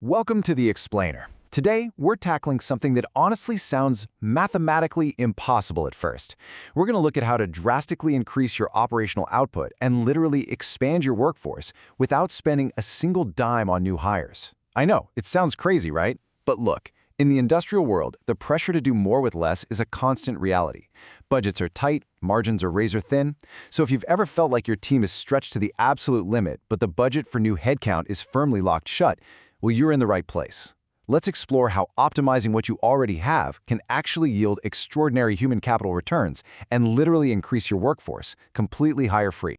Welcome to The Explainer. Today, we're tackling something that honestly sounds mathematically impossible at first. We're going to look at how to drastically increase your operational output and literally expand your workforce without spending a single dime on new hires. I know, it sounds crazy, right? But look, in the industrial world, the pressure to do more with less is a constant reality. Budgets are tight, margins are razor thin. So if you've ever felt like your team is stretched to the absolute limit, but the budget for new headcount is firmly locked shut, well, you're in the right place. Let's explore how optimizing what you already have can actually yield extraordinary human capital returns and literally increase your workforce, completely hire-free.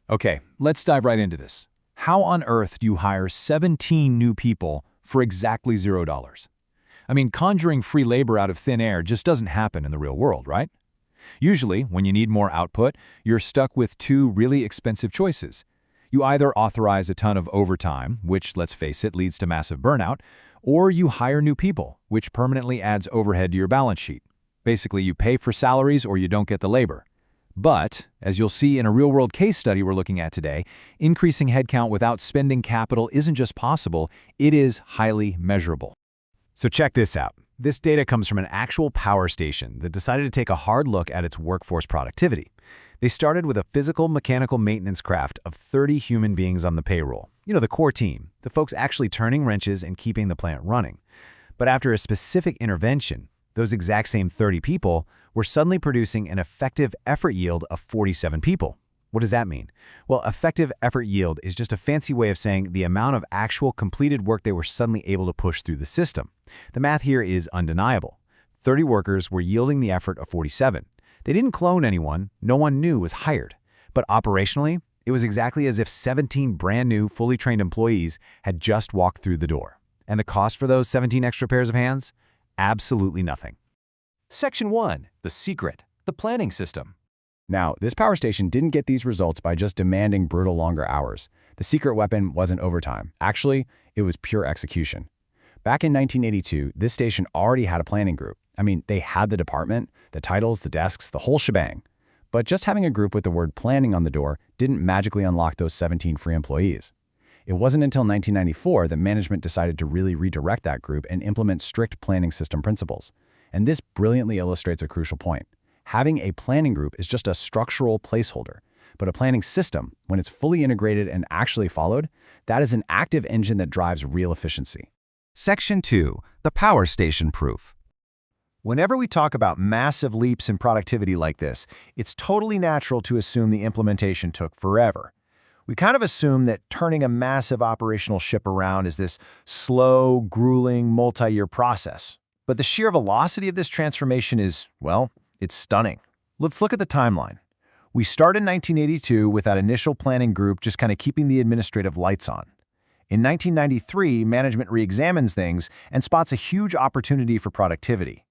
Okay, let's dive right into this. How on earth do you hire 17 new people for exactly $0? I mean, conjuring free labor out of thin air just doesn't happen in the real world, right? Usually, when you need more output, you're stuck with two really expensive choices. You either authorize a ton of overtime, which, let's face it, leads to massive burnout, or you hire new people, which permanently adds overhead to your balance sheet. Basically, you pay for salaries or you don't get the labor. But, as you'll see in a real-world case study we're looking at today, increasing headcount without spending capital isn't just possible, it is highly measurable. So check this out. This data comes from an actual power station that decided to take a hard look at its workforce productivity. They started with a physical mechanical maintenance craft of 30 human beings on the payroll. You know, the core team, the folks actually turning wrenches and keeping the plant running. But after a specific intervention, those exact same 30 people were suddenly producing an effective effort yield of 47 people. What does that mean? Well, effective effort yield is just a fancy way of saying the amount of actual completed work they were suddenly able to push through the system. The math here is undeniable. 30 workers were yielding the effort of 47. They didn't clone anyone, no one new was hired. But operationally, it was exactly as if 17 brand new, fully trained employees had just walked through the door. And the cost for those 17 extra pairs of hands? Absolutely nothing. Section 1. The secret. The planning system. Now, this power station didn't get these results by just demanding brutal longer hours. The secret weapon wasn't overtime. Actually, it was pure execution. Back in 1982, this station already had a planning group. I mean, they had the department, the titles, the desks, the whole shebang. But just having a group with the word planning on the door didn't magically unlock those 17 free employees. It wasn't until 1994 that management decided to really redirect that group and implement strict planning system principles. And this brilliantly illustrates a crucial point. Having a planning group is just a structural placeholder. But a planning system, when it's fully integrated and actually followed, that is an active engine that drives real efficiency. Section 2. The power station proof. Whenever we talk about massive leaps in productivity like this, it's totally natural to assume the implementation took forever. We kind of assume that turning a massive operational ship around is this slow, grueling, multi-year process. But the sheer velocity of this transformation is, well, it's stunning. Let's look at the timeline. We start in 1982 with that initial planning group just kind of keeping the administrative lights on. In 1993, management re-examines things and spots a huge opportunity for productivity.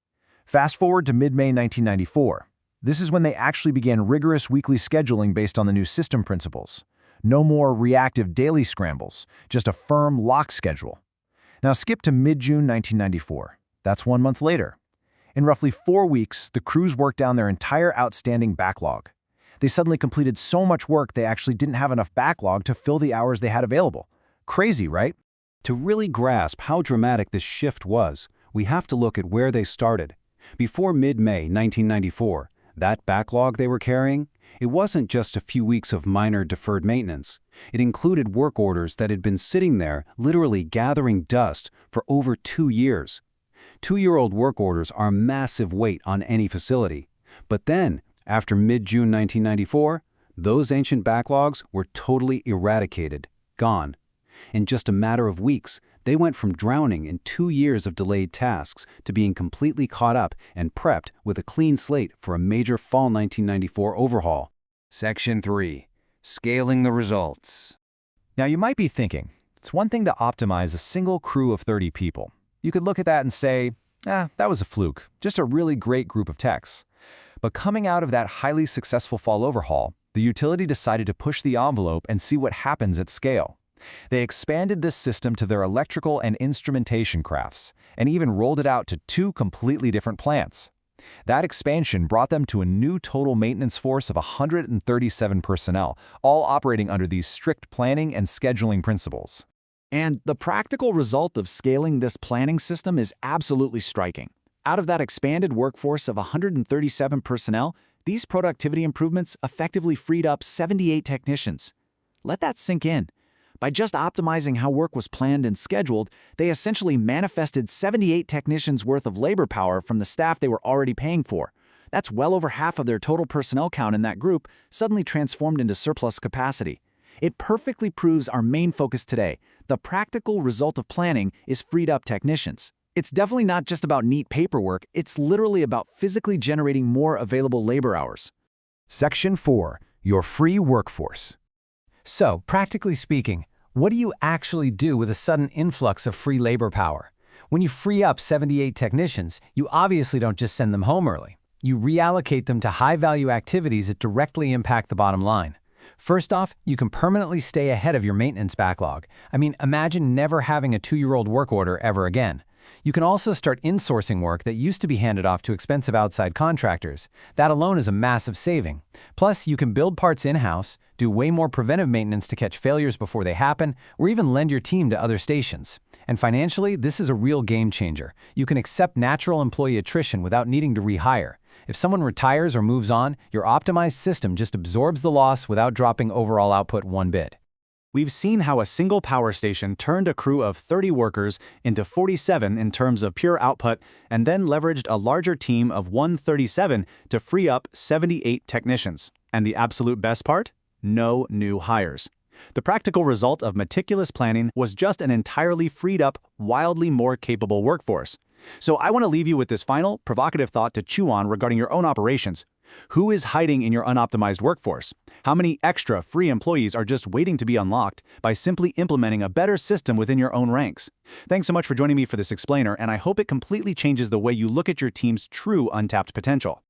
Fast forward to mid-May 1994. This is when they actually began rigorous weekly scheduling based on the new system principles. No more reactive daily scrambles, just a firm lock schedule. Now skip to mid-June 1994. That's 1 month later. In roughly 4 weeks, the crews worked down their entire outstanding backlog. They suddenly completed so much work they actually didn't have enough backlog to fill the hours they had available. Crazy, right? To really grasp how dramatic this shift was, we have to look at where they started. Before mid-May 1994, that backlog they were carrying, it wasn't just a few weeks of minor deferred maintenance. It included work orders that had been sitting there, literally gathering dust, for over 2 years. 2-year-old work orders are a massive weight on any facility. But then, after mid-June 1994, those ancient backlogs were totally eradicated, gone. In just a matter of weeks, they went from drowning in 2 years of delayed tasks to being completely caught up and prepped with a clean slate for a major fall 1994 overhaul. Section 3. Scaling the results. Now you might be thinking, it's one thing to optimize a single crew of 30 people. You could look at that and say, that was a fluke, just a really great group of techs. But coming out of that highly successful fall overhaul, the utility decided to push the envelope and see what happens at scale. They expanded this system to their electrical and instrumentation crafts, and even rolled it out to 2 completely different plants. That expansion brought them to a new total maintenance force of 137 personnel, all operating under these strict planning and scheduling principles. And the practical result of scaling this planning system is absolutely striking. Out of that expanded workforce of 137 personnel, these productivity improvements effectively freed up 78 technicians. Let that sink in. By just optimizing how work was planned and scheduled, they essentially manifested 78 technicians' worth of labor power from the staff they were already paying for. That's well over half of their total personnel count in that group, suddenly transformed into surplus capacity. It perfectly proves our main focus today. The practical result of planning is freed up technicians. It's definitely not just about neat paperwork, it's literally about physically generating more available labor hours. Section 4. Your free workforce. So, practically speaking, what do you actually do with a sudden influx of free labor power? When you free up 78 technicians, you obviously don't just send them home early. You reallocate them to high-value activities that directly impact the bottom line. First off, you can permanently stay ahead of your maintenance backlog. I mean, imagine never having a 2-year-old work order ever again. You can also start insourcing work that used to be handed off to expensive outside contractors. That alone is a massive saving. Plus, you can build parts in-house, do way more preventive maintenance to catch failures before they happen, or even lend your team to other stations. And financially, this is a real game changer. You can accept natural employee attrition without needing to rehire. If someone retires or moves on, your optimized system just absorbs the loss without dropping overall output one bit. We've seen how a single power station turned a crew of 30 workers into 47 in terms of pure output, and then leveraged a larger team of 137 to free up 78 technicians. And the absolute best part? No new hires. The practical result of meticulous planning was just an entirely freed up, wildly more capable workforce. So I want to leave you with this final, provocative thought to chew on regarding your own operations. Who is hiding in your unoptimized workforce? How many extra free employees are just waiting to be unlocked by simply implementing a better system within your own ranks? Thanks so much for joining me for this explainer, and I hope it completely changes the way you look at your team's true untapped potential.